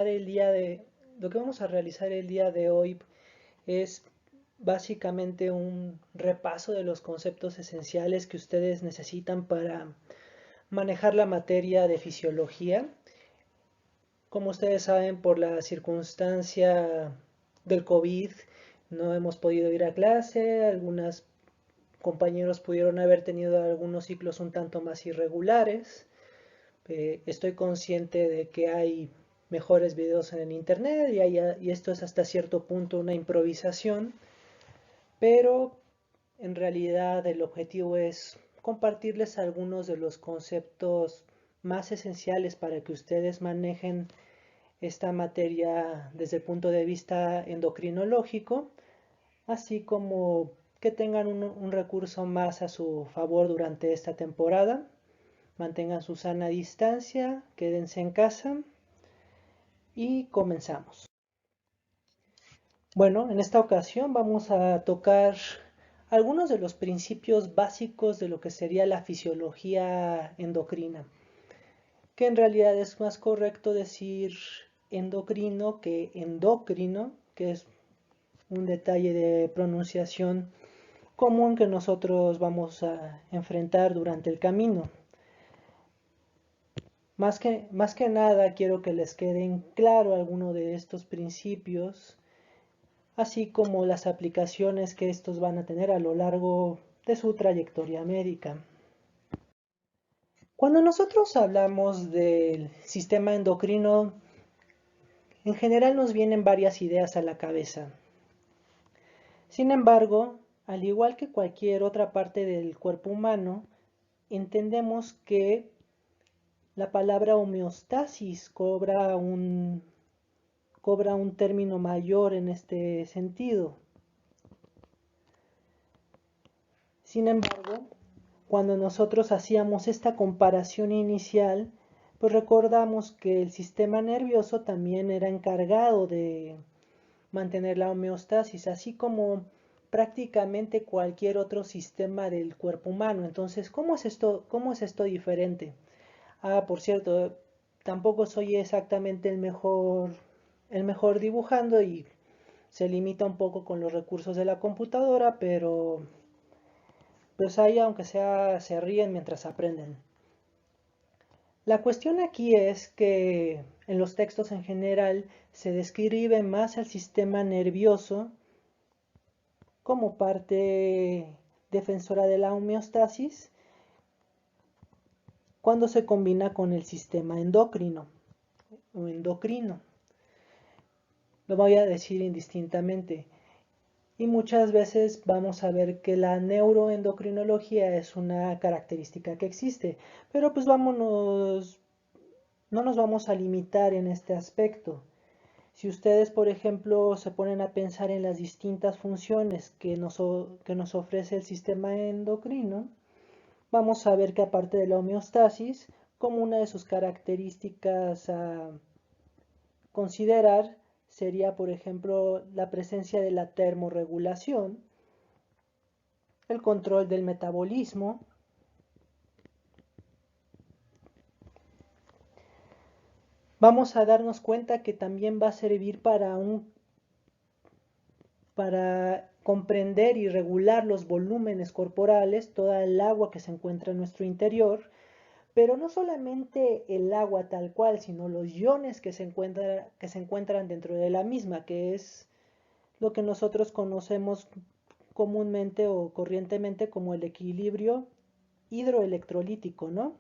lo que vamos a realizar el día de hoy es básicamente un repaso de los conceptos esenciales que ustedes necesitan para manejar la materia de fisiología. Como ustedes saben, por la circunstancia del COVID, no hemos podido ir a clase, algunos compañeros pudieron haber tenido algunos ciclos un tanto más irregulares. Estoy consciente de que hay mejores videos en el internet y esto es hasta cierto punto una improvisación, pero en realidad el objetivo es compartirles algunos de los conceptos más esenciales para que ustedes manejen esta materia desde el punto de vista endocrinológico, así como que tengan un recurso más a su favor durante esta temporada. Mantengan su sana distancia, quédense en casa y comenzamos. Bueno, en esta ocasión vamos a tocar algunos de los principios básicos de lo que sería la fisiología endocrina, que en realidad es más correcto decir endocrino que endocrino, que es un detalle de pronunciación común que nosotros vamos a enfrentar durante el camino. Más que nada quiero que les queden claro algunos de estos principios, así como las aplicaciones que estos van a tener a lo largo de su trayectoria médica. Cuando nosotros hablamos del sistema endocrino, en general nos vienen varias ideas a la cabeza. Sin embargo, al igual que cualquier otra parte del cuerpo humano, entendemos que la palabra homeostasis cobra un término mayor en este sentido. Sin embargo, cuando nosotros hacíamos esta comparación inicial, pues recordamos que el sistema nervioso también era encargado de mantener la homeostasis, así como prácticamente cualquier otro sistema del cuerpo humano. Entonces, cómo es esto diferente? Ah, por cierto, tampoco soy exactamente el mejor dibujando y se limita un poco con los recursos de la computadora, pero pues ahí aunque sea se ríen mientras aprenden. La cuestión aquí es que en los textos en general se describe más al sistema nervioso como parte defensora de la homeostasis cuando se combina con el sistema endocrino o endocrino. Lo voy a decir indistintamente. Y muchas veces vamos a ver que la neuroendocrinología es una característica que existe, pero pues no nos vamos a limitar en este aspecto. Si ustedes, por ejemplo, se ponen a pensar en las distintas funciones que nos ofrece el sistema endocrino, vamos a ver que aparte de la homeostasis, como una de sus características a considerar sería, por ejemplo, la presencia de la termorregulación, el control del metabolismo, vamos a darnos cuenta que también va a servir para comprender y regular los volúmenes corporales, toda el agua que se encuentra en nuestro interior, pero no solamente el agua tal cual, sino los iones que se encuentran dentro de la misma, que es lo que nosotros conocemos comúnmente o corrientemente como el equilibrio hidroelectrolítico, ¿no?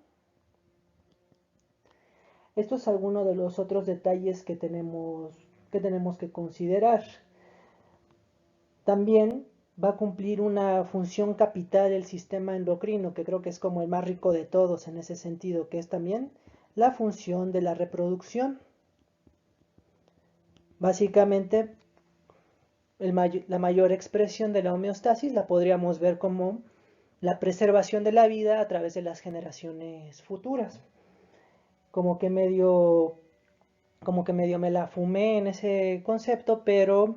Esto es alguno de los otros detalles que tenemos que considerar. También va a cumplir una función capital el sistema endocrino, que creo que es como el más rico de todos en ese sentido, que es también la función de la reproducción. Básicamente, la mayor expresión de la homeostasis la podríamos ver como la preservación de la vida a través de las generaciones futuras. Como que medio, como que medio me la fumé en ese concepto, pero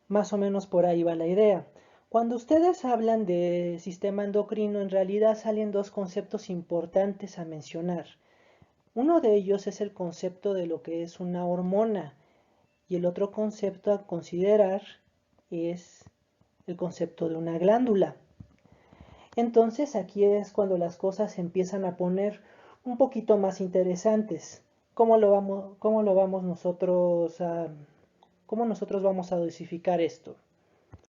más o menos por ahí va la idea. Cuando ustedes hablan de sistema endocrino, en realidad salen dos conceptos importantes a mencionar. Uno de ellos es el concepto de lo que es una hormona y el otro concepto a considerar es el concepto de una glándula. Entonces aquí es cuando las cosas se empiezan a poner un poquito más interesantes. ¿Cómo lo vamos nosotros cómo nosotros vamos a dosificar esto?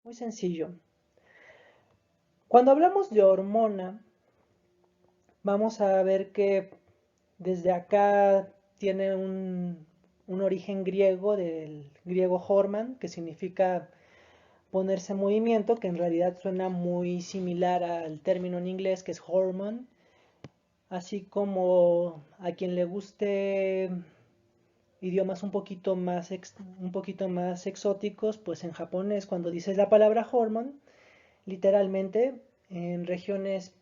Muy sencillo. Cuando hablamos de hormona, vamos a ver que desde acá tiene un origen griego, del griego horman, que significa ponerse en movimiento, que en realidad suena muy similar al término en inglés que es hormone, así como a quien le guste idiomas un poquito más exóticos, pues en japonés cuando dices la palabra hormone, literalmente en regiones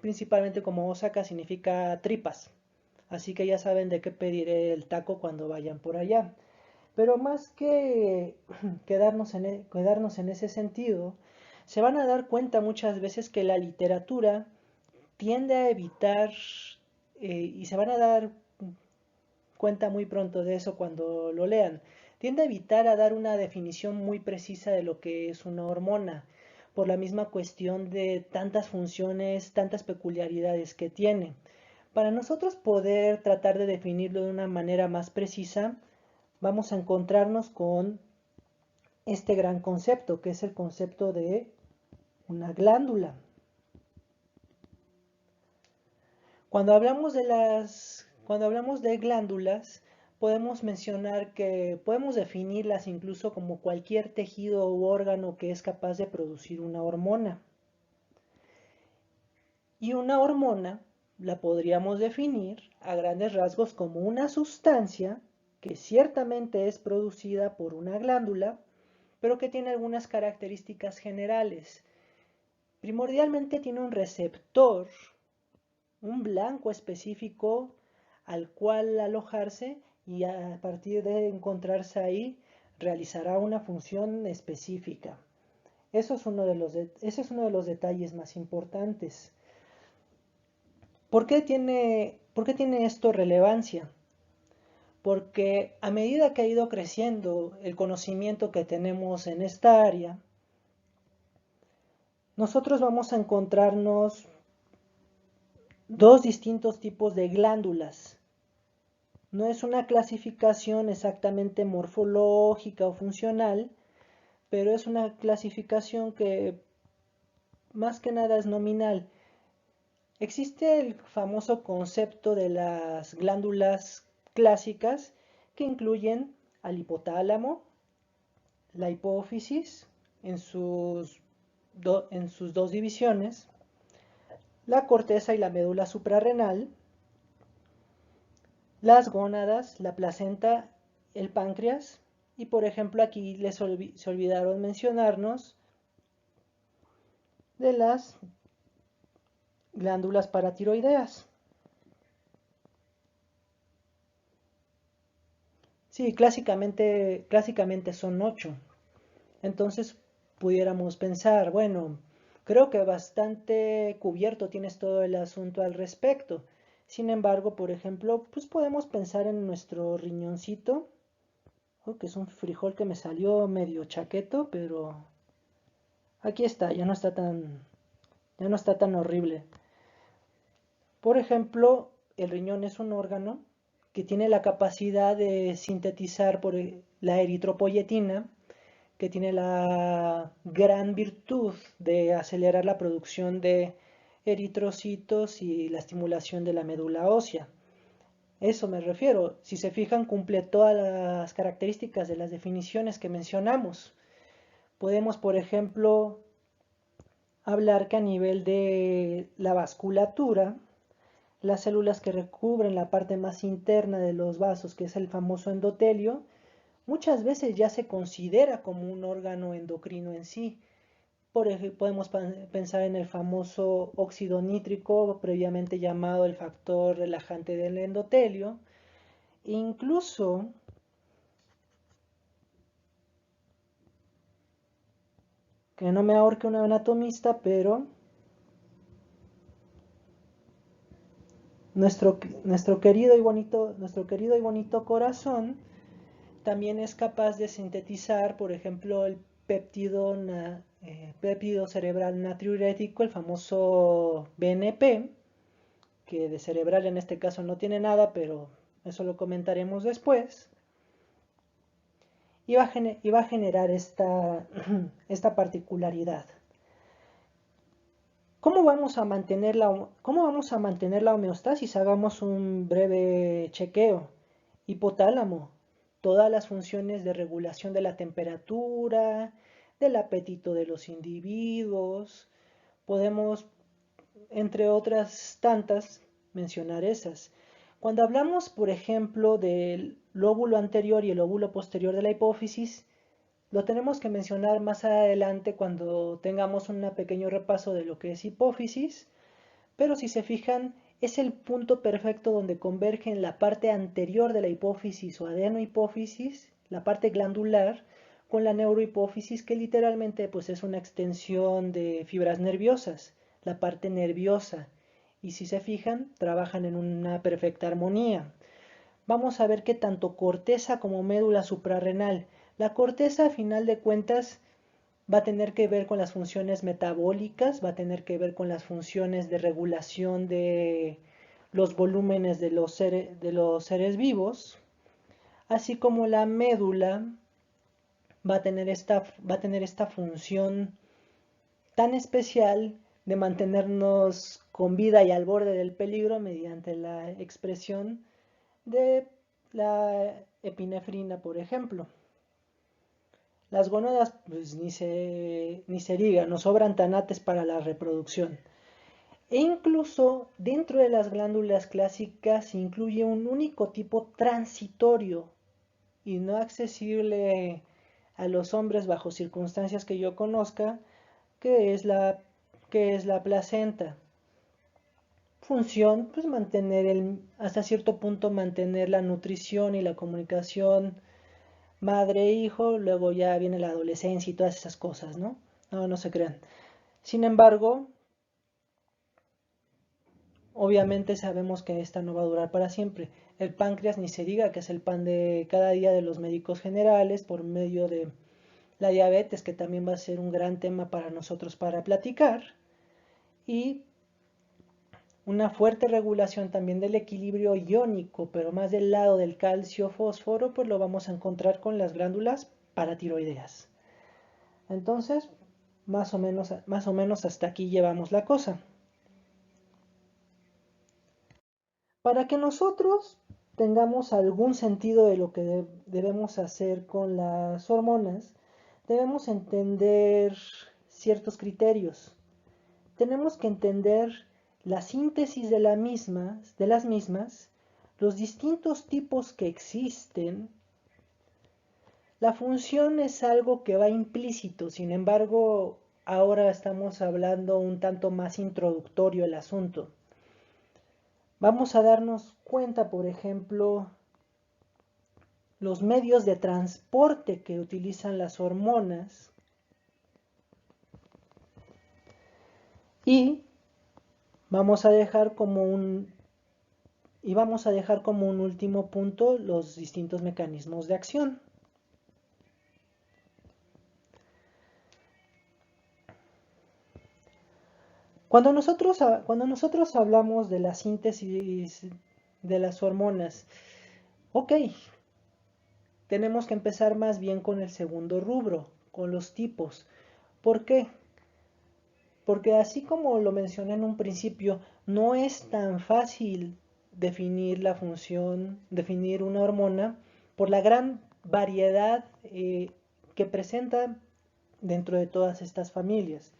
principalmente como Osaka significa tripas. Así que ya saben de qué pediré el taco cuando vayan por allá. Pero más que quedarnos en ese sentido, se van a dar cuenta muchas veces que la literatura tiende a evitar, y se van a dar cuenta muy pronto de eso cuando lo lean, tiende a evitar a dar una definición muy precisa de lo que es una hormona, por la misma cuestión de tantas funciones, tantas peculiaridades que tiene. Para nosotros poder tratar de definirlo de una manera más precisa, vamos a encontrarnos con este gran concepto, que es el concepto de una glándula. Cuando hablamos de glándulas, podemos mencionar que podemos definirlas incluso como cualquier tejido u órgano que es capaz de producir una hormona. Y una hormona la podríamos definir a grandes rasgos como una sustancia que ciertamente es producida por una glándula, pero que tiene algunas características generales. Primordialmente tiene un receptor, un blanco específico al cual alojarse y a partir de encontrarse ahí realizará una función específica. Ese es uno de los detalles más importantes. ¿Por qué tiene esto relevancia? Porque a medida que ha ido creciendo el conocimiento que tenemos en esta área, nosotros vamos a encontrarnos dos distintos tipos de glándulas. No es una clasificación exactamente morfológica o funcional, pero es una clasificación que más que nada es nominal. Existe el famoso concepto de las glándulas clásicas que incluyen al hipotálamo, la hipófisis en sus dos divisiones, la corteza y la médula suprarrenal, las gónadas, la placenta, el páncreas y por ejemplo aquí se olvidaron mencionarnos de las glándulas paratiroideas. Sí, clásicamente son 8. Entonces pudiéramos pensar, bueno, creo que bastante cubierto tienes todo el asunto al respecto. Sin embargo, por ejemplo, pues podemos pensar en nuestro riñoncito, que es un frijol que me salió medio chaqueto, pero aquí está, ya no está tan horrible. Por ejemplo, el riñón es un órgano que tiene la capacidad de sintetizar la eritropoyetina, que tiene la gran virtud de acelerar la producción de eritrocitos y la estimulación de la médula ósea. Eso me refiero. Si se fijan, cumple todas las características de las definiciones que mencionamos. Podemos, por ejemplo, hablar que a nivel de la vasculatura, las células que recubren la parte más interna de los vasos, que es el famoso endotelio, muchas veces ya se considera como un órgano endocrino en sí. Por ejemplo, podemos pensar en el famoso óxido nítrico, previamente llamado el factor relajante del endotelio. Incluso, que no me ahorque un anatomista, pero nuestro querido y bonito corazón también es capaz de sintetizar, por ejemplo, el péptido cerebral natriurético, el famoso BNP, que de cerebral en este caso no tiene nada, pero eso lo comentaremos después, y va a generar esta particularidad. ¿Cómo vamos a mantener la homeostasis? Hagamos un breve chequeo. Hipotálamo, todas las funciones de regulación de la temperatura, del apetito de los individuos. Podemos, entre otras tantas, mencionar esas. Cuando hablamos, por ejemplo, del lóbulo anterior y el lóbulo posterior de la hipófisis, lo tenemos que mencionar más adelante cuando tengamos un pequeño repaso de lo que es hipófisis, pero si se fijan, es el punto perfecto donde convergen la parte anterior de la hipófisis o adenohipófisis, la parte glandular, con la neurohipófisis, que literalmente pues, es una extensión de fibras nerviosas, la parte nerviosa. Y si se fijan, trabajan en una perfecta armonía. Vamos a ver que tanto corteza como médula suprarrenal. La corteza, a final de cuentas, va a tener que ver con las funciones metabólicas, va a tener que ver con las funciones de regulación de los volúmenes de los seres vivos, así como la médula va a tener esta función tan especial de mantenernos con vida y al borde del peligro mediante la expresión de la epinefrina, por ejemplo. Las gónadas, pues ni se diga, nos sobran tanates para la reproducción. E incluso dentro de las glándulas clásicas se incluye un único tipo transitorio y no accesible a los hombres bajo circunstancias que yo conozca, que es la placenta. Función, pues hasta cierto punto mantener la nutrición y la comunicación madre-hijo, luego ya viene la adolescencia y todas esas cosas, ¿no? No, no se crean. Sin embargo, obviamente sabemos que esta no va a durar para siempre. El páncreas ni se diga que es el pan de cada día de los médicos generales por medio de la diabetes, que también va a ser un gran tema para nosotros para platicar. Y una fuerte regulación también del equilibrio iónico, pero más del lado del calcio-fósforo, pues lo vamos a encontrar con las glándulas paratiroideas. Entonces, más o menos hasta aquí llevamos la cosa. Para que nosotros tengamos algún sentido de lo que debemos hacer con las hormonas, debemos entender ciertos criterios. Tenemos que entender la síntesis de las mismas, los distintos tipos que existen. La función es algo que va implícito, sin embargo, ahora estamos hablando un tanto más introductorio el asunto. Vamos a darnos cuenta, por ejemplo, los medios de transporte que utilizan las hormonas y vamos a dejar como un último punto los distintos mecanismos de acción. Cuando nosotros hablamos de la síntesis de las hormonas, ok, tenemos que empezar más bien con el segundo rubro, con los tipos. ¿Por qué? Porque así como lo mencioné en un principio, no es tan fácil definir definir una hormona por la gran variedad que presenta dentro de todas estas familias.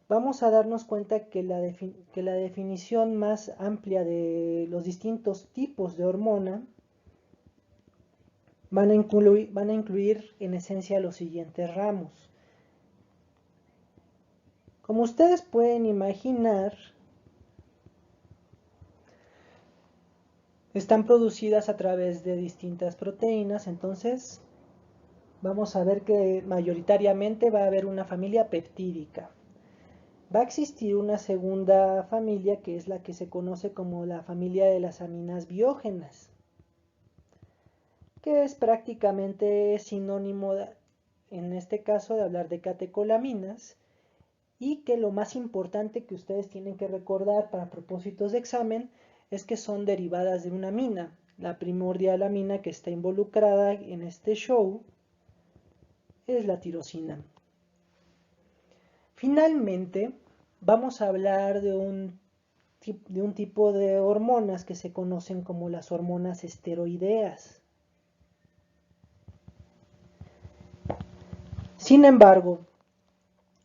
Vamos a darnos cuenta que la definición más amplia de los distintos tipos de hormona van a incluir en esencia los siguientes ramos. Como ustedes pueden imaginar, están producidas a través de distintas proteínas, entonces vamos a ver que mayoritariamente va a haber una familia peptídica. Va a existir una segunda familia que es la que se conoce como la familia de las aminas biógenas, que es prácticamente sinónimo en este caso de hablar de catecolaminas, y que lo más importante que ustedes tienen que recordar para propósitos de examen es que son derivadas de una amina. La primordial amina que está involucrada en este show es la tirosina. Finalmente, vamos a hablar de un tipo de hormonas que se conocen como las hormonas esteroideas. Sin embargo,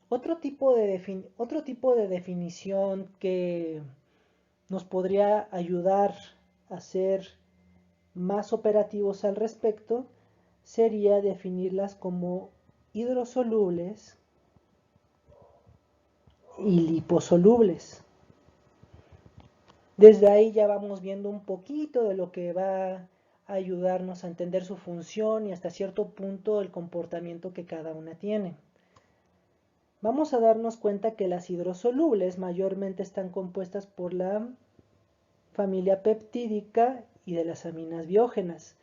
otro tipo de definición que nos podría ayudar a ser más operativos al respecto sería definirlas como hidrosolubles y liposolubles. Desde ahí ya vamos viendo un poquito de lo que va a ayudarnos a entender su función y hasta cierto punto el comportamiento que cada una tiene. Vamos a darnos cuenta que las hidrosolubles mayormente están compuestas por la familia peptídica y de las aminas biógenas.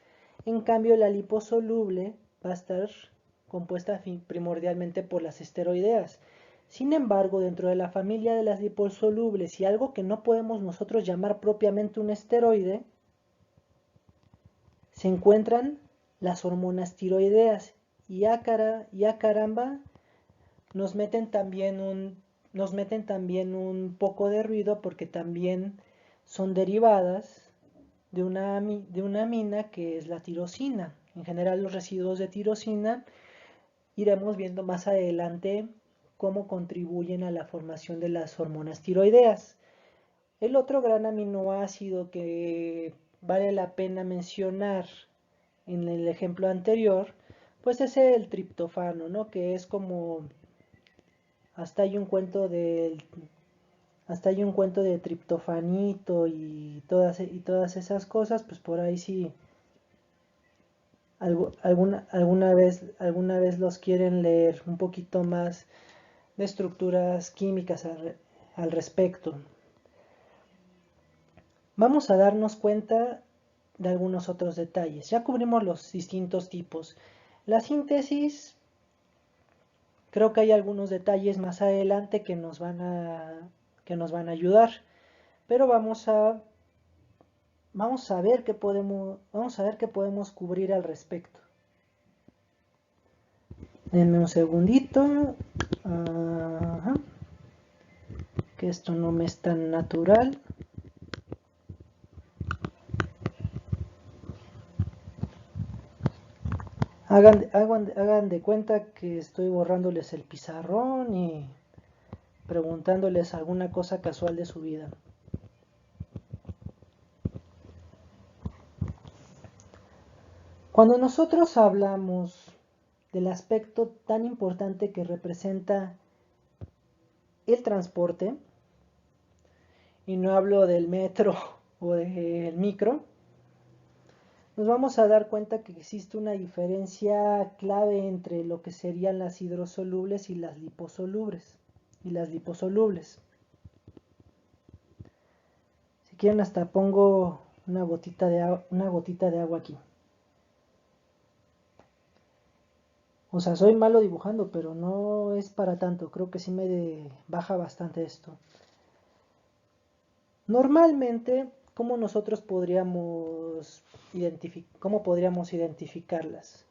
En cambio, la liposoluble va a estar compuesta primordialmente por las esteroideas. Sin embargo, dentro de la familia de las liposolubles y algo que no podemos nosotros llamar propiamente un esteroide, se encuentran las hormonas tiroideas. Y a caramba, nos meten también un poco de ruido porque también son derivadas de una amina que es la tirosina. En general, los residuos de tirosina iremos viendo más adelante cómo contribuyen a la formación de las hormonas tiroideas. El otro gran aminoácido que vale la pena mencionar en el ejemplo anterior, pues es el triptofano, ¿no? Que es como hasta hay un cuento de triptofanito y todas esas cosas, pues por ahí sí alguna vez los quieren leer un poquito más de estructuras químicas al respecto. Vamos a darnos cuenta de algunos otros detalles. Ya cubrimos los distintos tipos. La síntesis, creo que hay algunos detalles más adelante que nos van a ayudar, pero vamos a ver qué podemos cubrir al respecto. Denme un segundito. Ajá. Que esto no me es tan natural. Hagan de cuenta que estoy borrándoles el pizarrón y preguntándoles alguna cosa casual de su vida. Cuando nosotros hablamos del aspecto tan importante que representa el transporte, y no hablo del metro o del micro, nos vamos a dar cuenta que existe una diferencia clave entre lo que serían las hidrosolubles y las liposolubles. Si quieren hasta pongo una gotita de agua aquí. O sea, soy malo dibujando, pero no es para tanto. Creo que sí me baja bastante esto. Normalmente, ¿cómo podríamos identificarlas?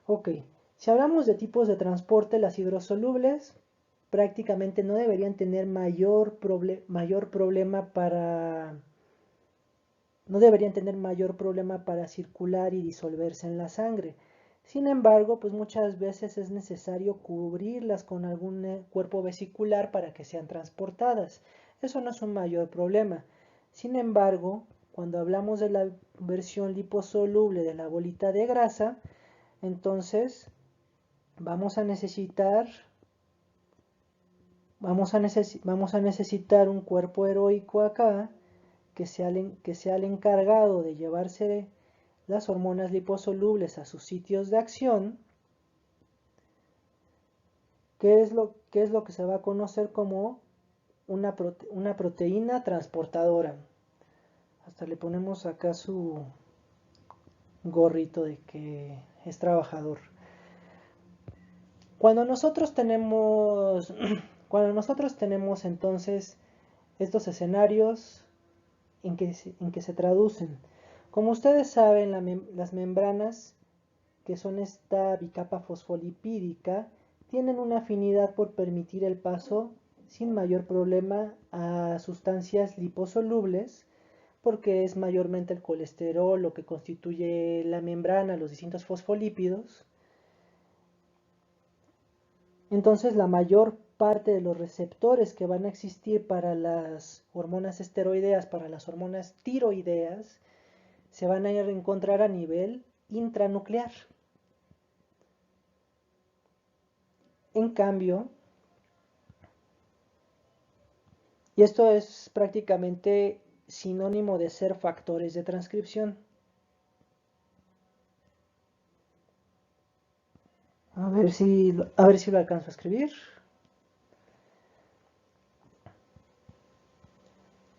Ok, si hablamos de tipos de transporte, las hidrosolubles prácticamente no deberían tener mayor problema para circular y disolverse en la sangre. Sin embargo, pues muchas veces es necesario cubrirlas con algún cuerpo vesicular para que sean transportadas. Eso no es un mayor problema. Sin embargo, cuando hablamos de la versión liposoluble de la bolita de grasa, entonces vamos a necesitar un cuerpo heroico acá que sea el encargado de llevarse las hormonas liposolubles a sus sitios de acción, que es lo que se va a conocer como una proteína transportadora. Hasta le ponemos acá su gorrito de que es trabajador. Cuando nosotros tenemos, cuando nosotros tenemos entonces estos escenarios en que se traducen. Como ustedes saben, las membranas, que son esta bicapa fosfolipídica, tienen una afinidad por permitir el paso sin mayor problema a sustancias liposolubles, porque es mayormente el colesterol lo que constituye la membrana, los distintos fosfolípidos. Entonces la mayor parte de los receptores que van a existir para las hormonas esteroideas, para las hormonas tiroideas, se van a encontrar a nivel intranuclear. En cambio, y esto es prácticamente sinónimo de ser factores de transcripción. A ver si lo alcanzo a escribir.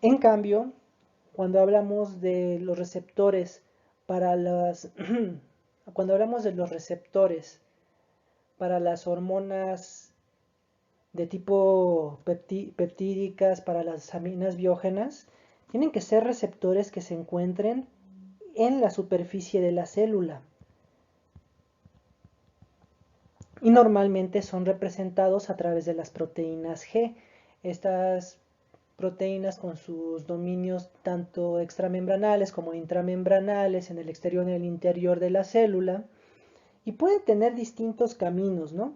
En cambio, cuando hablamos de los receptores para las cuando hablamos de los receptores para las hormonas de tipo peptídicas, para las aminas biógenas, tienen que ser receptores que se encuentren en la superficie de la célula. Y normalmente son representados a través de las proteínas G. Estas proteínas con sus dominios tanto extramembranales como intramembranales en el exterior y en el interior de la célula, y pueden tener distintos caminos, ¿no?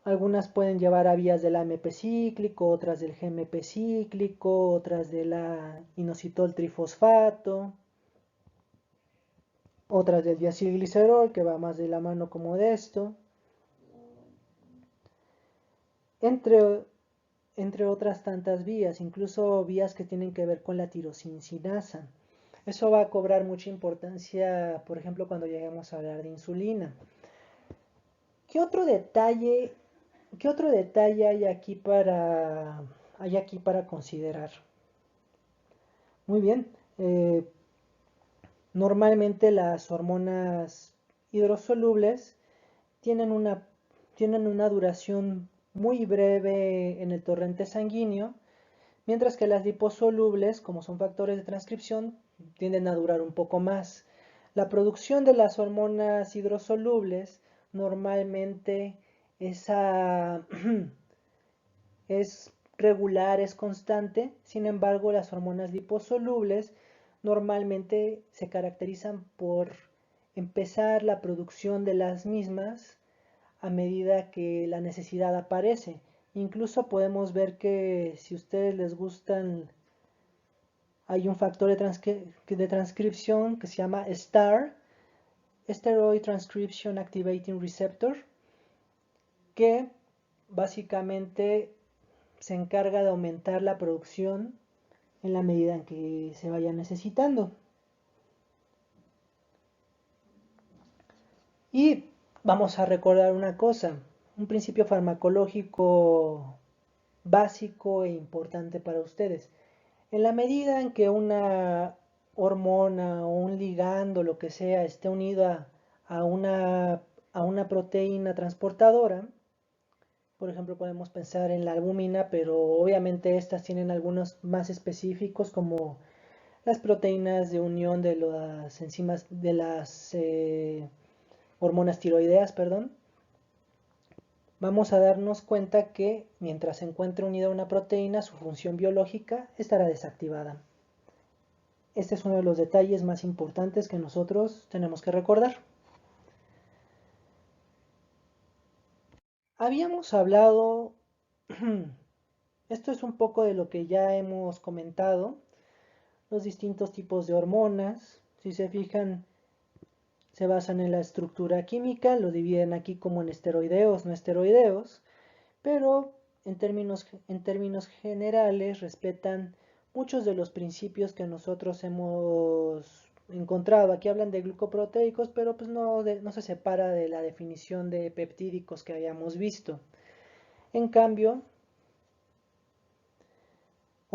Algunas pueden llevar a vías del AMP cíclico, otras del GMP cíclico, otras de la inositol trifosfato, otras del diacilglicerol, que va más de la mano como de esto, entre otras tantas vías, incluso vías que tienen que ver con la tirosincinasa. Eso va a cobrar mucha importancia, por ejemplo, cuando lleguemos a hablar de insulina. ¿Qué otro detalle, hay aquí para considerar? Muy bien. Normalmente las hormonas hidrosolubles tienen tienen una duración muy breve en el torrente sanguíneo, mientras que las liposolubles, como son factores de transcripción, tienden a durar un poco más. La producción de las hormonas hidrosolubles normalmente es, es regular, es constante. Sin embargo, las hormonas liposolubles normalmente se caracterizan por empezar la producción de las mismas a medida que la necesidad aparece. Incluso podemos ver que si a ustedes les gustan, hay un factor de transcripción que se llama STAR, Steroid Transcription Activating Receptor, que básicamente se encarga de aumentar la producción en la medida en que se vaya necesitando. Y vamos a recordar una cosa, un principio farmacológico básico e importante para ustedes. En la medida en que una hormona o un ligando, lo que sea, esté unida a a una proteína transportadora, por ejemplo, podemos pensar en la albúmina, pero obviamente estas tienen algunos más específicos como las proteínas de unión de las enzimas de las hormonas tiroideas, perdón. Vamos a darnos cuenta que mientras se encuentre unida una proteína, su función biológica estará desactivada. Este es uno de los detalles más importantes que nosotros tenemos que recordar. Habíamos hablado, esto es un poco de lo que ya hemos comentado, los distintos tipos de hormonas. Si se fijan, se basan en la estructura química, lo dividen aquí como en esteroideos, no esteroideos, pero en términos generales respetan muchos de los principios que nosotros hemos encontrado. Aquí hablan de glucoproteicos, pero pues no se separa de la definición de peptídicos que habíamos visto. En cambio,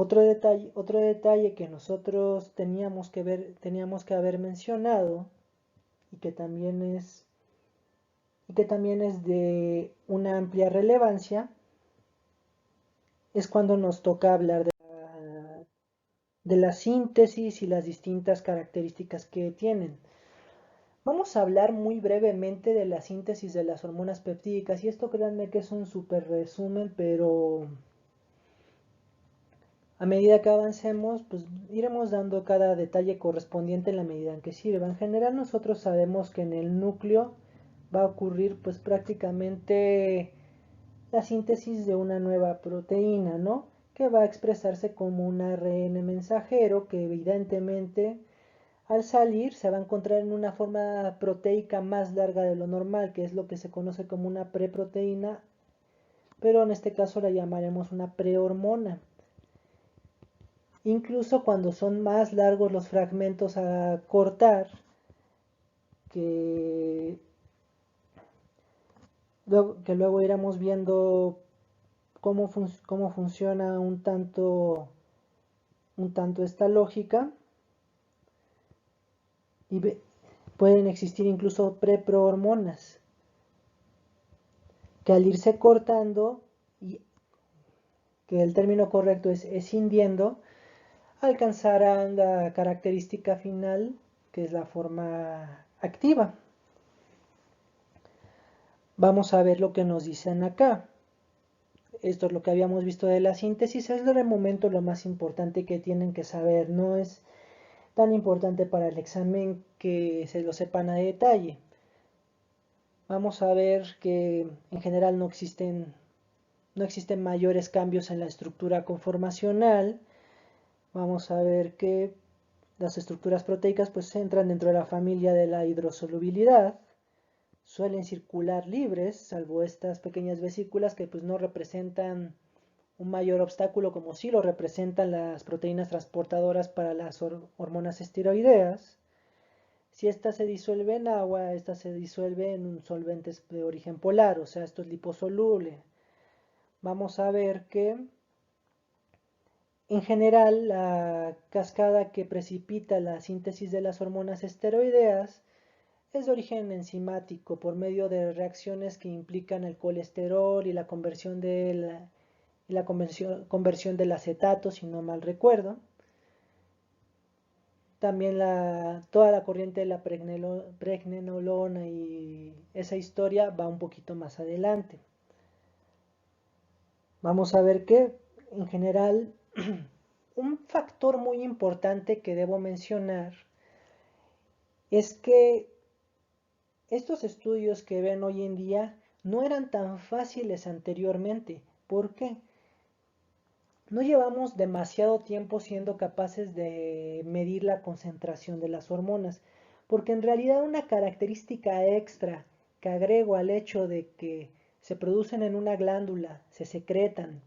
Otro detalle que nosotros teníamos que haber mencionado y que también es de una amplia relevancia es cuando nos toca hablar de la síntesis y las distintas características que tienen. Vamos a hablar muy brevemente de la síntesis de las hormonas peptídicas y esto créanme que es un súper resumen, pero a medida que avancemos, pues iremos dando cada detalle correspondiente en la medida en que sirva. En general nosotros sabemos que en el núcleo va a ocurrir pues prácticamente la síntesis de una nueva proteína, ¿no? Que va a expresarse como un ARN mensajero que evidentemente al salir se va a encontrar en una forma proteica más larga de lo normal, que es lo que se conoce como una preproteína, pero en este caso la llamaremos una prehormona. Incluso cuando son más largos los fragmentos a cortar, que luego iremos viendo cómo funciona un tanto esta lógica, y pueden existir incluso preprohormonas, que al irse cortando, y que el término correcto es escindiendo, alcanzarán la característica final, que es la forma activa. Vamos a ver lo que nos dicen acá. Esto es lo que habíamos visto de la síntesis, es de momento lo más importante que tienen que saber, no es tan importante para el examen que se lo sepan a detalle. Vamos a ver que en general no existen mayores cambios en la estructura conformacional. Vamos a ver que las estructuras proteicas pues entran dentro de la familia de la hidrosolubilidad. Suelen circular libres, salvo estas pequeñas vesículas que pues no representan un mayor obstáculo como sí lo representan las proteínas transportadoras para las hormonas esteroideas. Si esta se disuelve en agua, esta se disuelve en un solvente de origen polar, o sea, esto es liposoluble. Vamos a ver que en general la cascada que precipita la síntesis de las hormonas esteroideas es de origen enzimático por medio de reacciones que implican el colesterol y la conversión del acetato, si no mal recuerdo. También toda la corriente de la pregnenolona y esa historia va un poquito más adelante. Vamos a ver que, en general, un factor muy importante que debo mencionar es que estos estudios que ven hoy en día no eran tan fáciles anteriormente. ¿Por qué? No llevamos demasiado tiempo siendo capaces de medir la concentración de las hormonas, porque en realidad una característica extra que agrego al hecho de que se producen en una glándula, se secretan,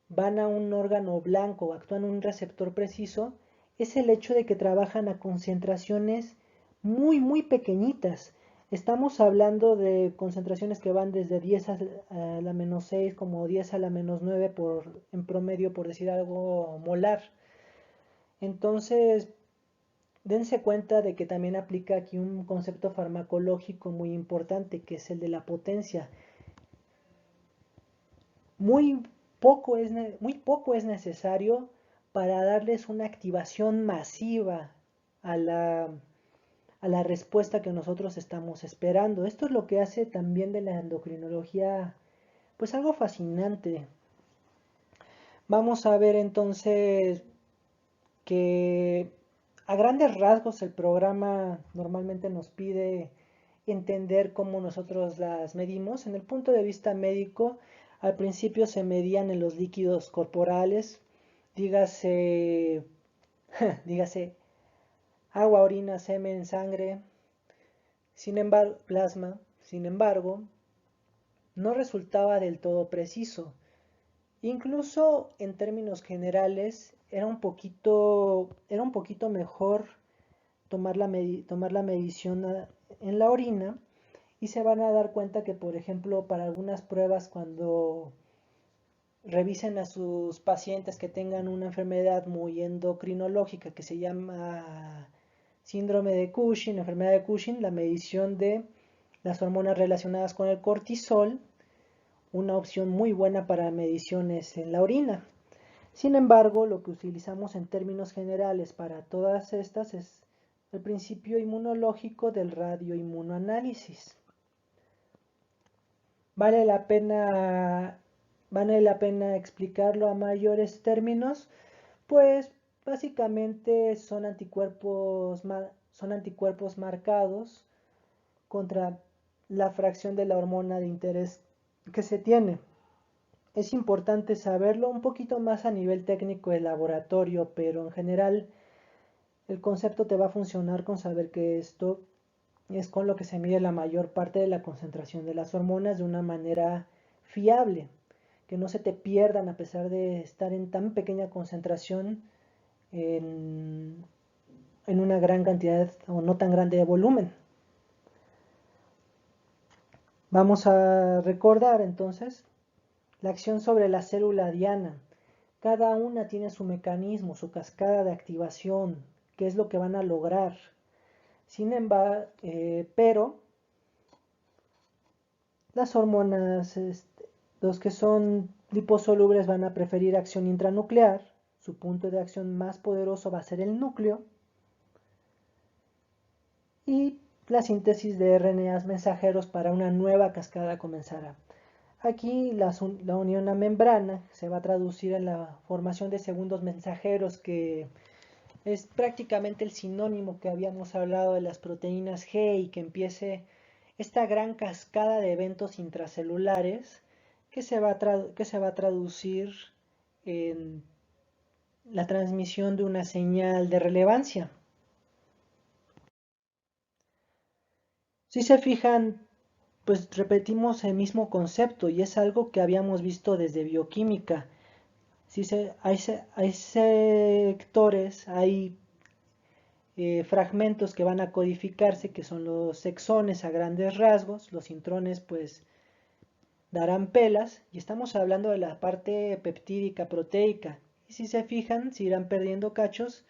van a un órgano blanco, actúan en un receptor preciso, es el hecho de que trabajan a concentraciones muy pequeñitas. Estamos hablando de concentraciones que van desde 10 a la menos 6, como 10 a la menos 9 en promedio, por decir algo, molar. Entonces, dense cuenta de que también aplica aquí un concepto farmacológico muy importante, que es el de la potencia. Muy muy poco es necesario para darles una activación masiva a a la respuesta que nosotros estamos esperando. Esto es lo que hace también de la endocrinología pues algo fascinante. Vamos a ver entonces que a grandes rasgos el programa normalmente nos pide entender cómo nosotros las medimos. En el punto de vista médico, al principio se medían en los líquidos corporales, dígase, dígase agua, orina, semen, sangre, sin embargo, plasma. Sin embargo, no resultaba del todo preciso. Incluso en términos generales, era un poquito mejor tomar la medición en la orina, y se van a dar cuenta que, por ejemplo, para algunas pruebas, cuando revisen a sus pacientes que tengan una enfermedad muy endocrinológica que se llama síndrome de Cushing, enfermedad de Cushing, la medición de las hormonas relacionadas con el cortisol, una opción muy buena para mediciones en la orina. Sin embargo, lo que utilizamos en términos generales para todas estas es el principio inmunológico del radioinmunoanálisis. Vale la pena explicarlo a mayores términos, pues básicamente son anticuerpos marcados contra la fracción de la hormona de interés que se tiene. Es importante saberlo un poquito más a nivel técnico de laboratorio, pero en general el concepto te va a funcionar con saber que esto es con lo que se mide la mayor parte de la concentración de las hormonas de una manera fiable, que no se te pierdan a pesar de estar en tan pequeña concentración en, en una gran cantidad o no tan grande de volumen. Vamos a recordar entonces la acción sobre la célula diana. Cada una tiene su mecanismo, su cascada de activación, qué es lo que van a lograr. Sin embargo, pero las hormonas, los que son liposolubles van a preferir acción intranuclear. Su punto de acción más poderoso va a ser el núcleo. Y la síntesis de RNAs mensajeros para una nueva cascada comenzará. Aquí la unión a membrana se va a traducir en la formación de segundos mensajeros, que es prácticamente el sinónimo que habíamos hablado de las proteínas G, y que empiece esta gran cascada de eventos intracelulares que se va a traducir en la transmisión de una señal de relevancia. Si se fijan, pues repetimos el mismo concepto y es algo que habíamos visto desde bioquímica. Hay sectores, hay fragmentos que van a codificarse, que son los exones a grandes rasgos, los intrones pues darán pelas, y estamos hablando de la parte peptídica proteica, y si se fijan, se irán perdiendo cachos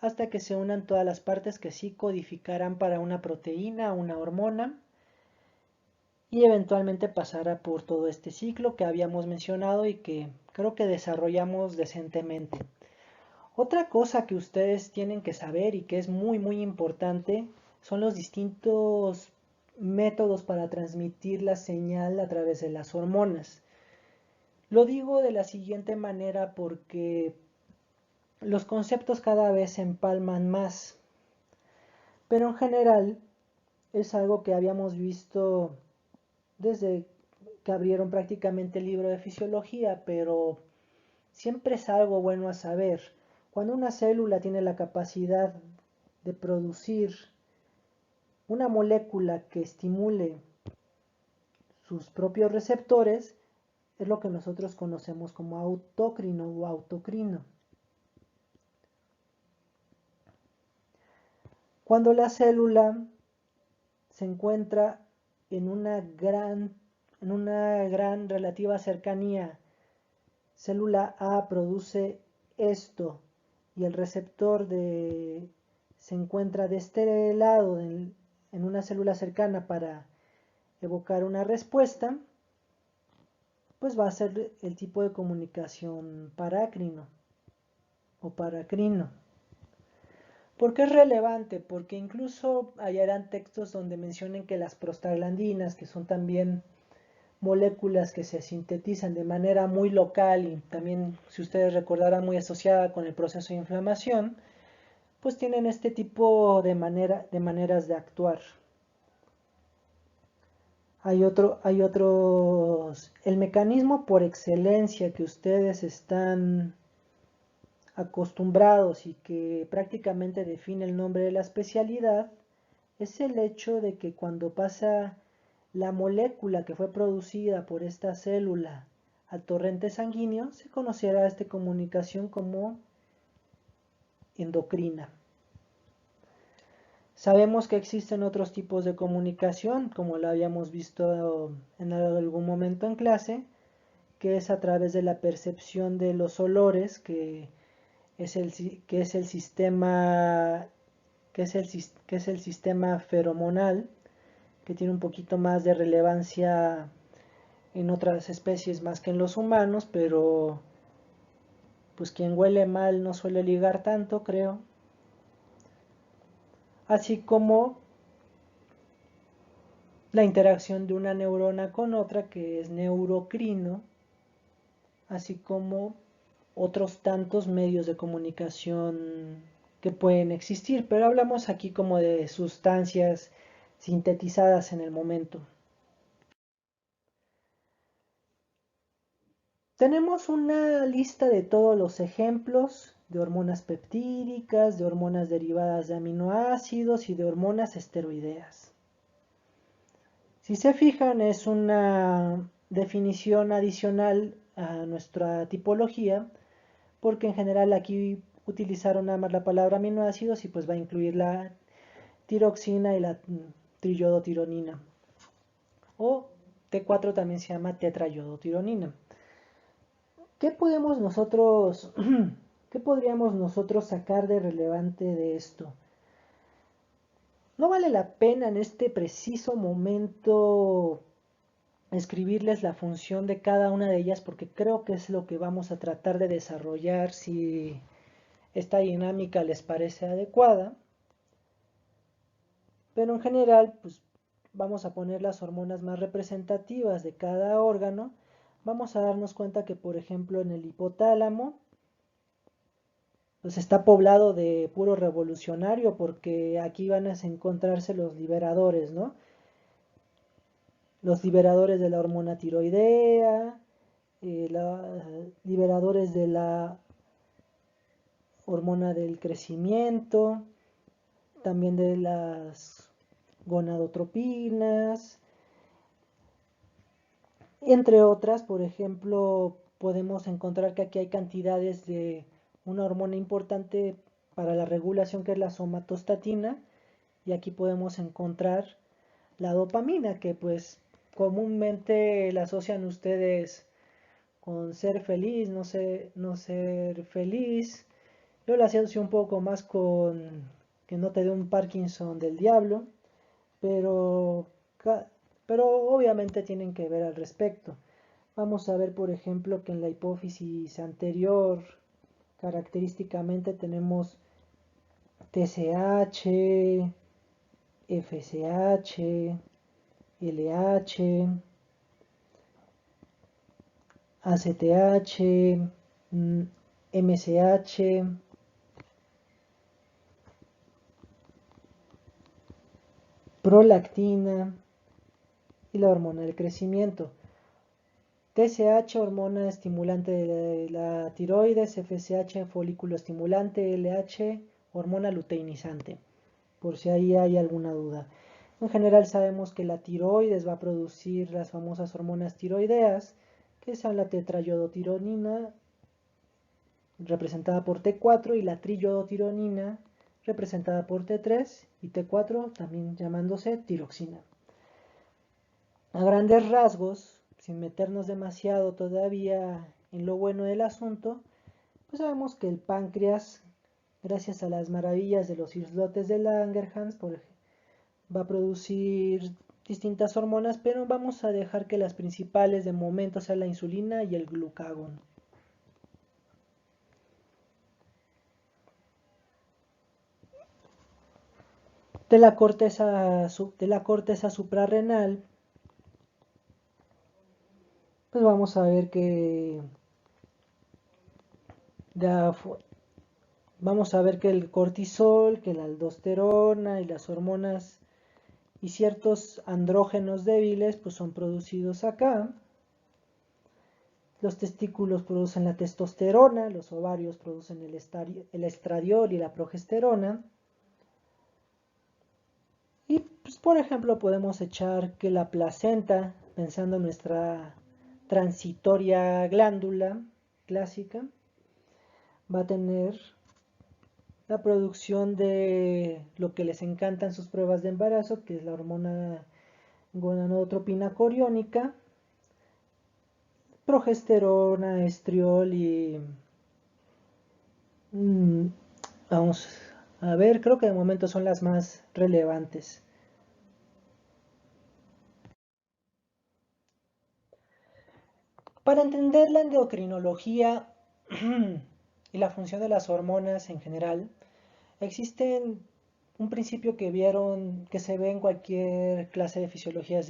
hasta que se unan todas las partes que sí codificarán para una proteína, una hormona, y eventualmente pasará por todo este ciclo que habíamos mencionado y que creo que desarrollamos decentemente. Otra cosa que ustedes tienen que saber y que es muy importante son los distintos métodos para transmitir la señal a través de las hormonas. Lo digo de la siguiente manera porque los conceptos cada vez se empalman más, pero en general es algo que habíamos visto desde que abrieron prácticamente el libro de fisiología, pero siempre es algo bueno a saber. Cuando una célula tiene la capacidad de producir una molécula que estimule sus propios receptores, es lo que nosotros conocemos como autócrino o autocrino. Cuando la célula se encuentra en una gran relativa cercanía, célula A produce esto y el receptor se encuentra de este lado en una célula cercana para evocar una respuesta, pues va a ser el tipo de comunicación parácrino o paracrino. ¿Por qué es relevante? Porque incluso hallarán textos donde mencionen que las prostaglandinas, que son también moléculas que se sintetizan de manera muy local y también, si ustedes recordarán, muy asociada con el proceso de inflamación, pues tienen este tipo de maneras de actuar. Hay otros, el mecanismo por excelencia que ustedes están acostumbrados y que prácticamente define el nombre de la especialidad, es el hecho de que cuando pasa la molécula que fue producida por esta célula al torrente sanguíneo, se conocerá esta comunicación como endocrina. Sabemos que existen otros tipos de comunicación, como lo habíamos visto en algún momento en clase, que es a través de la percepción de los olores, que es el sistema que es el sistema feromonal, que tiene un poquito más de relevancia en otras especies más que en los humanos, pero pues quien huele mal no suele ligar tanto, creo. Así como la interacción de una neurona con otra, que es neurocrino, así como otros tantos medios de comunicación que pueden existir, pero hablamos aquí como de sustancias sintetizadas en el momento. Tenemos una lista de todos los ejemplos de hormonas peptídicas, de hormonas derivadas de aminoácidos y de hormonas esteroideas. Si se fijan, es una definición adicional a nuestra tipología, porque en general aquí utilizaron nada más la palabra aminoácidos y pues va a incluir la tiroxina y la triyodotironina. O T4 también se llama tetrayodotironina. ¿Qué podemos nosotros, qué podríamos nosotros sacar de relevante de esto? No vale la pena en este preciso momento escribirles la función de cada una de ellas porque creo que es lo que vamos a tratar de desarrollar si esta dinámica les parece adecuada. Pero en general, pues vamos a poner las hormonas más representativas de cada órgano. Vamos a darnos cuenta que, por ejemplo, en el hipotálamo, pues está poblado de puro revolucionario porque aquí van a encontrarse los liberadores, ¿no? Los liberadores de la hormona tiroidea, liberadores de la hormona del crecimiento, también de las gonadotropinas, entre otras. Por ejemplo, podemos encontrar que aquí hay cantidades de una hormona importante para la regulación que es la somatostatina, y aquí podemos encontrar la dopamina, que pues comúnmente la asocian ustedes con ser feliz, no ser feliz. Yo la asocio un poco más con que no te dé un Parkinson del diablo, pero, pero obviamente tienen que ver al respecto. Vamos a ver, por ejemplo, que en la hipófisis anterior característicamente tenemos TSH, FSH, LH, ACTH, MSH, prolactina y la hormona del crecimiento. TSH, hormona estimulante de la tiroides; FSH, folículo estimulante; LH, hormona luteinizante, por si ahí hay alguna duda. En general sabemos que la tiroides va a producir las famosas hormonas tiroideas, que son la tetrayodotironina, representada por T4, y la triyodotironina, representada por T3, y T4 también llamándose tiroxina. A grandes rasgos, sin meternos demasiado todavía en lo bueno del asunto, pues sabemos que el páncreas, gracias a las maravillas de los islotes de Langerhans, va a producir distintas hormonas, pero vamos a dejar que las principales de momento sean la insulina y el glucagón. De la corteza suprarrenal, pues vamos a ver que el cortisol, que la aldosterona y las hormonas y ciertos andrógenos débiles pues son producidos acá. Los testículos producen la testosterona, los ovarios producen el estradiol y la progesterona. Y pues, por ejemplo, podemos echar que la placenta, pensando en nuestra transitoria glándula clásica, va a tener la producción de lo que les encanta en sus pruebas de embarazo, que es la hormona gonadotropina coriónica, progesterona, estriol y mm, vamos a ver, creo que de momento son las más relevantes. Para entender la endocrinología y la función de las hormonas en general, existen un principio que vieron que se ve en cualquier clase de fisiología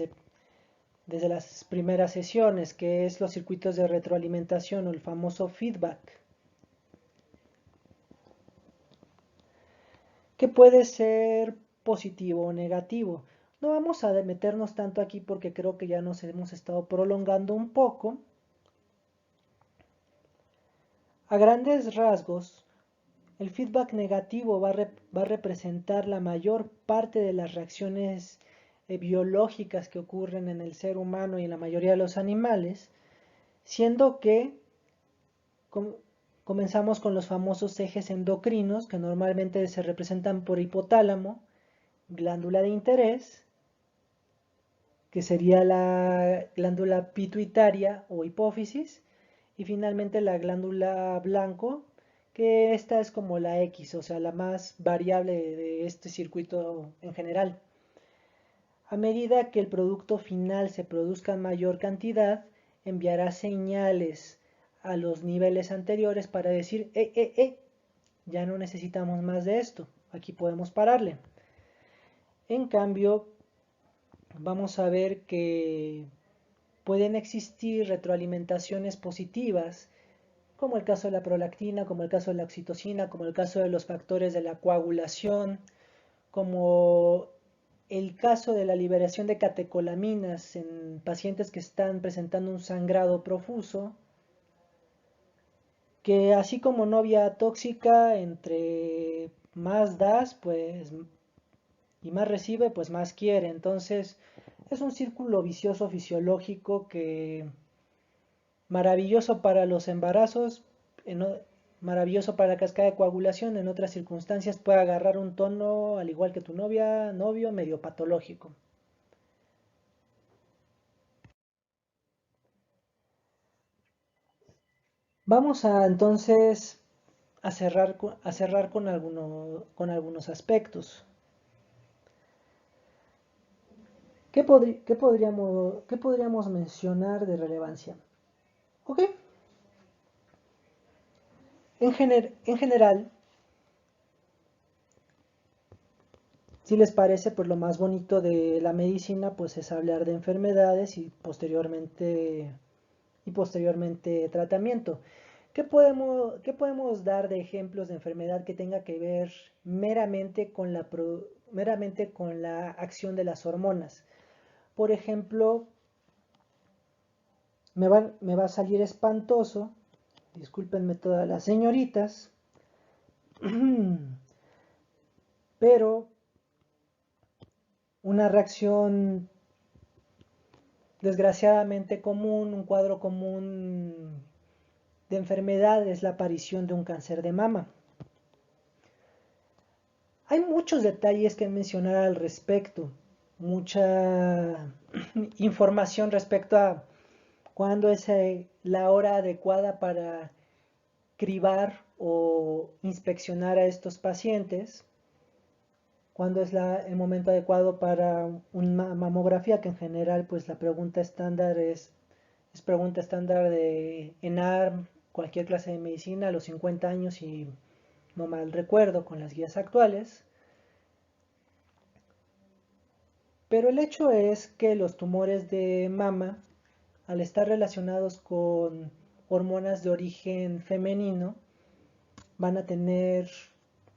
desde las primeras sesiones, que es los circuitos de retroalimentación o el famoso feedback, que puede ser positivo o negativo. No vamos a meternos tanto aquí porque creo que ya nos hemos estado prolongando un poco. A grandes rasgos, el feedback negativo va a representar la mayor parte de las reacciones biológicas que ocurren en el ser humano y en la mayoría de los animales, siendo que com- comenzamos con los famosos ejes endocrinos que normalmente se representan por hipotálamo, glándula de interés, que sería la glándula pituitaria o hipófisis, y finalmente la glándula blanco, que esta es como la X, o sea, la más variable de este circuito en general. A medida que el producto final se produzca en mayor cantidad, enviará señales a los niveles anteriores para decir, ya no necesitamos más de esto, aquí podemos pararle. En cambio, vamos a ver que pueden existir retroalimentaciones positivas, como el caso de la prolactina, como el caso de la oxitocina, como el caso de los factores de la coagulación, como el caso de la liberación de catecolaminas en pacientes que están presentando un sangrado profuso, que así como novia tóxica, entre más das, pues y más recibe, pues más quiere. Entonces, es un círculo vicioso fisiológico que maravilloso para los embarazos, maravilloso para la cascada de coagulación, en otras circunstancias puede agarrar un tono, al igual que tu novia, novio, medio patológico. Vamos a entonces a cerrar con algunos aspectos. ¿Qué podríamos mencionar de relevancia? Ok, en general, si les parece, pues lo más bonito de la medicina pues es hablar de enfermedades y posteriormente tratamiento. Qué podemos dar de ejemplos de enfermedad que tenga que ver meramente con la acción de las hormonas? Por ejemplo, me va a salir espantoso, discúlpenme todas las señoritas, pero una reacción desgraciadamente común, un cuadro común de enfermedad es la aparición de un cáncer de mama. Hay muchos detalles que mencionar al respecto, mucha información respecto a cuándo es la hora adecuada para cribar o inspeccionar a estos pacientes, cuándo es el momento adecuado para una mamografía, que en general pues la pregunta estándar es pregunta estándar de ENAR, cualquier clase de medicina a los 50 años y no mal recuerdo con las guías actuales. Pero el hecho es que los tumores de mama, al estar relacionados con hormonas de origen femenino, van a tener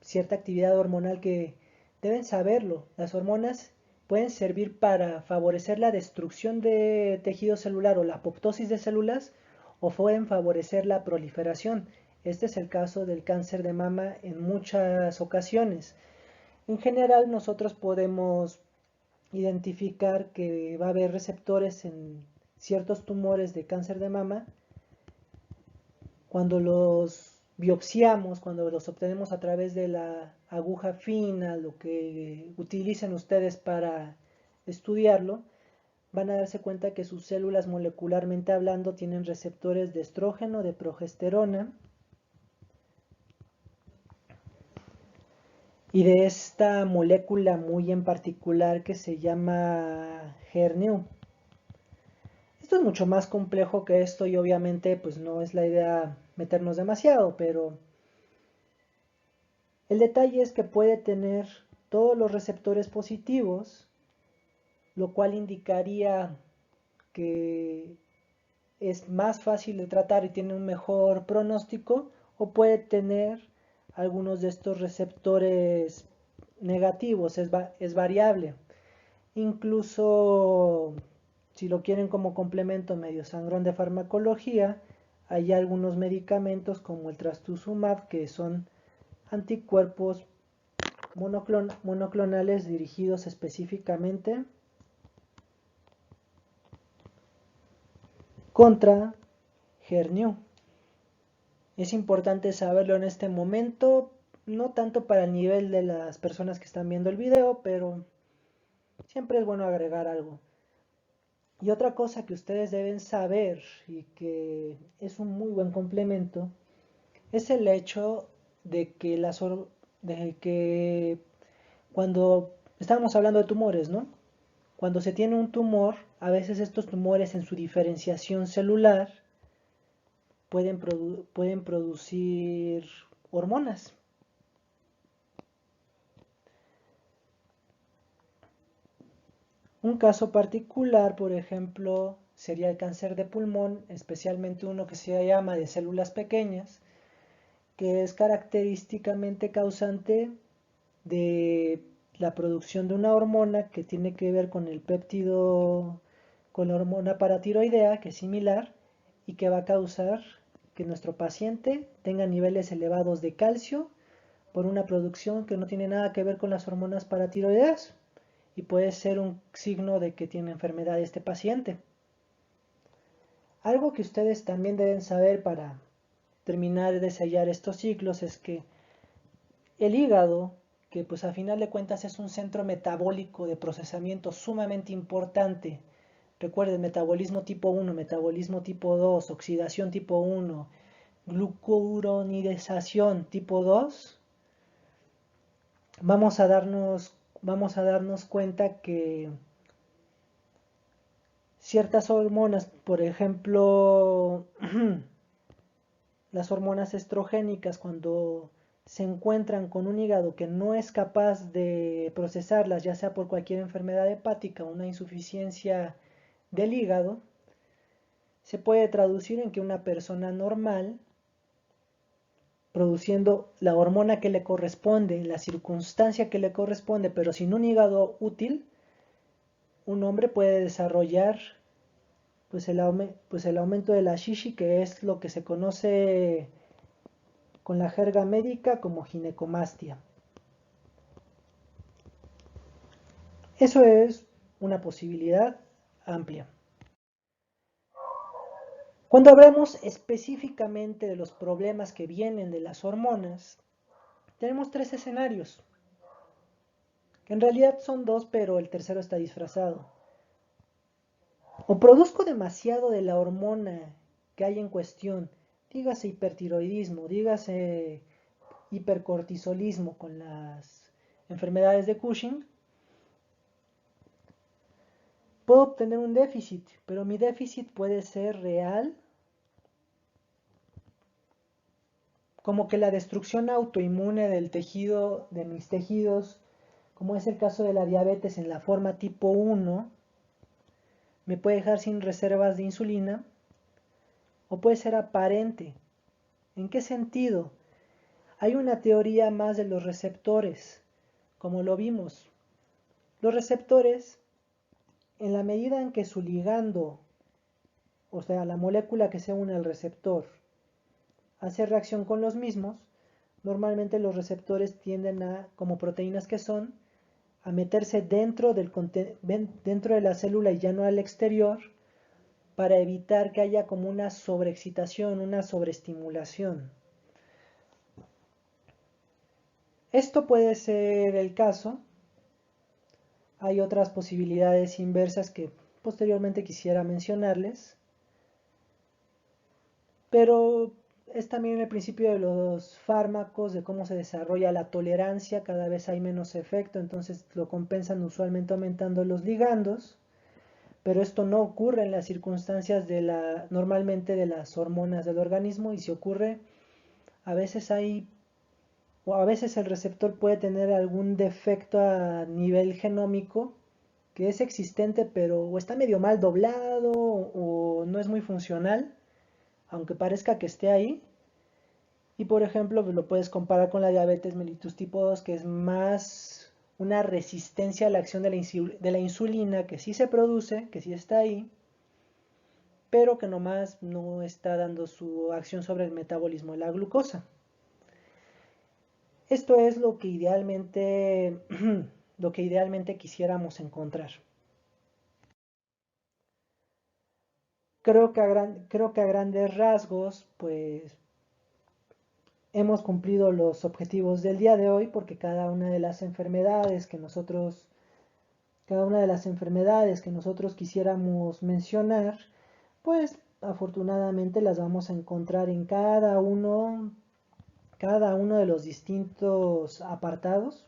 cierta actividad hormonal que deben saberlo. Las hormonas pueden servir para favorecer la destrucción de tejido celular o la apoptosis de células o pueden favorecer la proliferación. Este es el caso del cáncer de mama en muchas ocasiones. En general, nosotros podemos identificar que va a haber receptores en ciertos tumores de cáncer de mama cuando los biopsiamos, cuando los obtenemos a través de la aguja fina, lo que utilicen ustedes para estudiarlo, van a darse cuenta que sus células molecularmente hablando tienen receptores de estrógeno, de progesterona y de esta molécula muy en particular que se llama HER2. Esto es mucho más complejo que esto y obviamente pues no es la idea meternos demasiado, pero el detalle es que puede tener todos los receptores positivos, lo cual indicaría que es más fácil de tratar y tiene un mejor pronóstico, o puede tener algunos de estos receptores negativos, es variable. Incluso si lo quieren como complemento medio sangrón de farmacología, hay algunos medicamentos como el trastuzumab que son anticuerpos monoclonales dirigidos específicamente contra HER2. Es importante saberlo en este momento, no tanto para el nivel de las personas que están viendo el video, pero siempre es bueno agregar algo. Y otra cosa que ustedes deben saber y que es un muy buen complemento es el hecho de que, cuando estamos hablando de tumores, ¿no? Cuando se tiene un tumor, a veces estos tumores en su diferenciación celular pueden producir hormonas. Un caso particular, por ejemplo, sería el cáncer de pulmón, especialmente uno que se llama de células pequeñas, que es característicamente causante de la producción de una hormona que tiene que ver con el péptido, con la hormona paratiroidea, que es similar, y que va a causar que nuestro paciente tenga niveles elevados de calcio por una producción que no tiene nada que ver con las hormonas paratiroideas y puede ser un signo de que tiene enfermedad este paciente. Algo que ustedes también deben saber para terminar de sellar estos ciclos es que el hígado, que pues a final de cuentas es un centro metabólico de procesamiento sumamente importante. Recuerden, metabolismo tipo 1, metabolismo tipo 2, oxidación tipo 1, glucuronidación tipo 2. Vamos a darnos cuenta que ciertas hormonas, por ejemplo, las hormonas estrogénicas, cuando se encuentran con un hígado que no es capaz de procesarlas, ya sea por cualquier enfermedad hepática o una insuficiencia del hígado, se puede traducir en que una persona normal, produciendo la hormona que le corresponde, la circunstancia que le corresponde, pero sin un hígado útil, un hombre puede desarrollar pues el aumento de la shishi, que es lo que se conoce con la jerga médica como ginecomastia. Eso es una posibilidad amplia. Cuando hablamos específicamente de los problemas que vienen de las hormonas, tenemos tres escenarios, que en realidad son dos, pero el tercero está disfrazado. O produzco demasiado de la hormona que hay en cuestión, dígase hipertiroidismo, dígase hipercortisolismo con las enfermedades de Cushing, puedo obtener un déficit, pero mi déficit puede ser real, como que la destrucción autoinmune del tejido, de mis tejidos, como es el caso de la diabetes en la forma tipo 1, me puede dejar sin reservas de insulina, o puede ser aparente. ¿En qué sentido? Hay una teoría más de los receptores, como lo vimos. Los receptores, en la medida en que su ligando, o sea, la molécula que se une al receptor, hace reacción con los mismos, normalmente los receptores tienden a, como proteínas que son, a meterse dentro de la célula y ya no al exterior, para evitar que haya como una sobreexcitación, una sobreestimulación. Esto puede ser el caso. Hay otras posibilidades inversas que posteriormente quisiera mencionarles, pero es también el principio de los fármacos, de cómo se desarrolla la tolerancia, cada vez hay menos efecto, entonces lo compensan usualmente aumentando los ligandos, pero esto no ocurre en las circunstancias normalmente de las hormonas del organismo, y si ocurre, a veces o a veces el receptor puede tener algún defecto a nivel genómico que es existente, pero o está medio mal doblado o no es muy funcional, aunque parezca que esté ahí. Y por ejemplo, lo puedes comparar con la diabetes mellitus tipo 2, que es más una resistencia a la acción de la insulina, que sí se produce, que sí está ahí, pero que nomás no está dando su acción sobre el metabolismo de la glucosa. Esto es lo que idealmente, lo que idealmente quisiéramos encontrar. Creo que a grandes rasgos, pues hemos cumplido los objetivos del día de hoy, porque cada una de las enfermedades que nosotros quisiéramos mencionar, pues afortunadamente las vamos a encontrar en cada uno de los distintos apartados.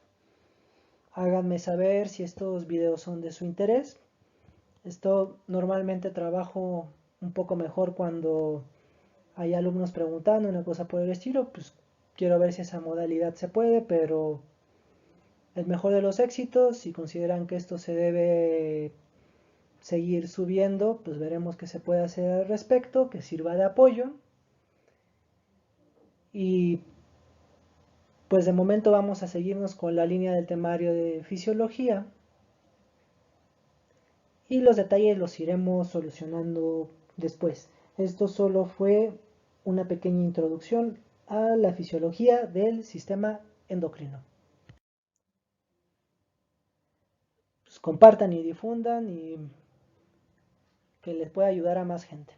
Háganme saber si estos videos son de su interés. Esto normalmente trabajo un poco mejor cuando hay alumnos preguntando una cosa por el estilo, pues quiero ver si esa modalidad se puede, pero el mejor de los éxitos, si consideran que esto se debe seguir subiendo, pues veremos qué se puede hacer al respecto, que sirva de apoyo. Y pues de momento vamos a seguirnos con la línea del temario de fisiología, y los detalles los iremos solucionando después. Esto solo fue una pequeña introducción a la fisiología del sistema endocrino. Pues compartan y difundan, y que les pueda ayudar a más gente.